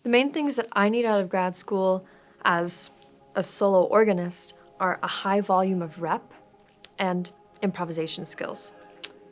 The main things that I need out of grad school as a solo organist are a high volume of rep and improvisation skills.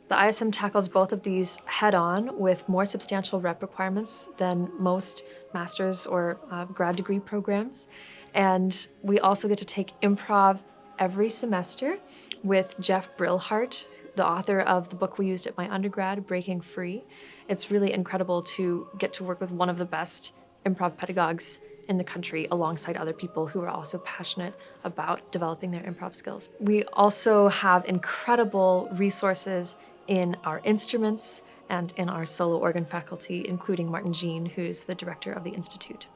The ISM tackles both of these head-on with more substantial rep requirements than most master's or grad degree programs. And we also get to take improv every semester with Jeff Brillhart, the author of the book we used at my undergrad, Breaking Free. It's really incredible to get to work with one of the best improv pedagogues in the country alongside other people who are also passionate about developing their improv skills. We also have incredible resources in our instruments and in our solo organ faculty, including Martin Jean, who's the director of the Institute.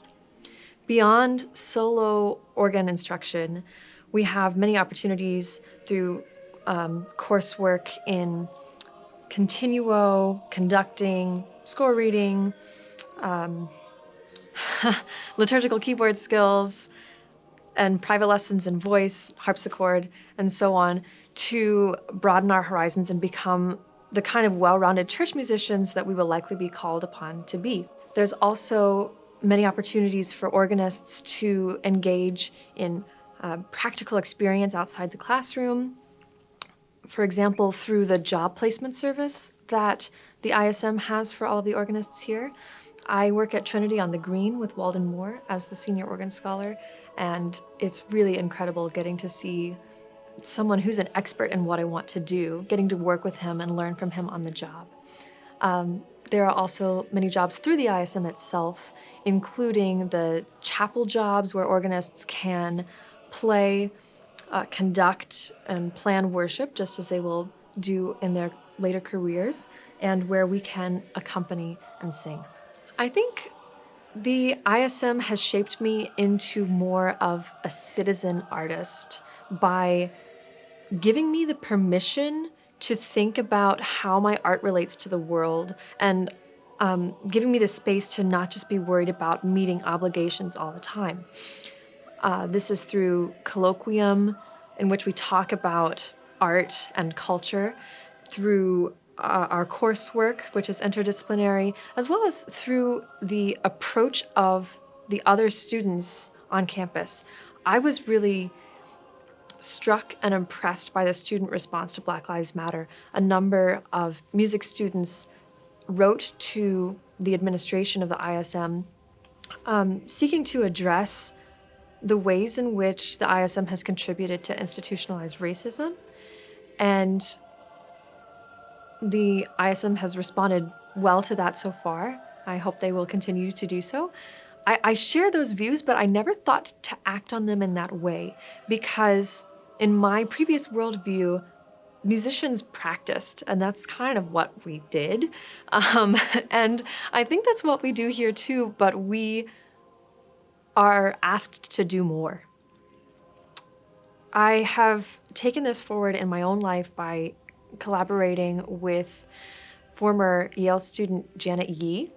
Beyond solo organ instruction, we have many opportunities through coursework in continuo, conducting, score reading, liturgical keyboard skills, and private lessons in voice, harpsichord, and so on, to broaden our horizons and become the kind of well-rounded church musicians that we will likely be called upon to be. There's also many opportunities for organists to engage in practical experience outside the classroom. For example, through the job placement service that the ISM has for all of the organists here. I work at Trinity on the Green with Walden Moore as the senior organ scholar, and it's really incredible getting to see someone who's an expert in what I want to do, getting to work with him and learn from him on the job. There are also many jobs through the ISM itself, including the chapel jobs where organists can play, conduct, and plan worship just as they will do in their later careers, and where we can accompany and sing. I think the ISM has shaped me into more of a citizen artist by giving me the permission to think about how my art relates to the world and giving me the space to not just be worried about meeting obligations all the time. This is through colloquium, in which we talk about art and culture, through our coursework, which is interdisciplinary, as well as through the approach of the other students on campus. I was really struck and impressed by the student response to Black Lives Matter. A number of music students wrote to the administration of the ISM seeking to address the ways in which the ISM has contributed to institutionalized racism. And the ISM has responded well to that so far. I hope they will continue to do so. I share those views, but I never thought to act on them in that way because in my previous worldview, musicians practiced, and that's kind of what we did. And I think that's what we do here too, but we are asked to do more. I have taken this forward in my own life by collaborating with former Yale student Janet Yee.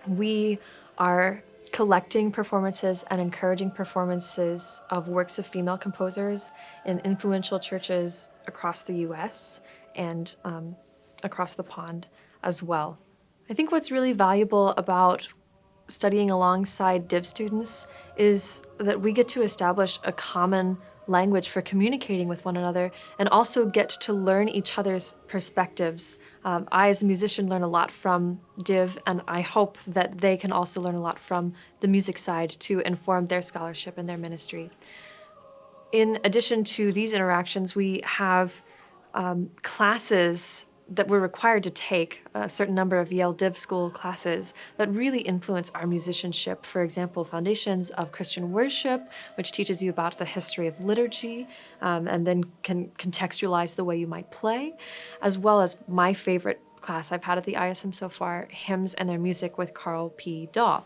We are collecting performances and encouraging performances of works of female composers in influential churches across the US and across the pond as well. I think what's really valuable about studying alongside Div students is that we get to establish a common language for communicating with one another and also get to learn each other's perspectives. I, as a musician, learn a lot from Div, and I hope that they can also learn a lot from the music side to inform their scholarship and their ministry. In addition to these interactions, we have classes that we're required to take, a certain number of Yale Div School classes that really influence our musicianship. For example, Foundations of Christian Worship, which teaches you about the history of liturgy and then can contextualize the way you might play, as well as my favorite class I've had at the ISM so far, Hymns and Their Music with Carl P. Daw.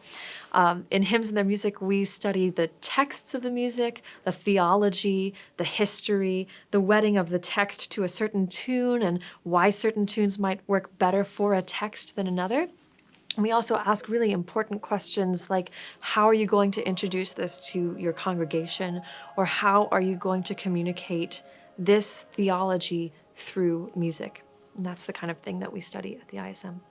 In Hymns and Their Music, we study the texts of the music, the theology, the history, the wedding of the text to a certain tune, and why certain tunes might work better for a text than another. We also ask really important questions like, how are you going to introduce this to your congregation? Or how are you going to communicate this theology through music? And that's the kind of thing that we study at the ISM.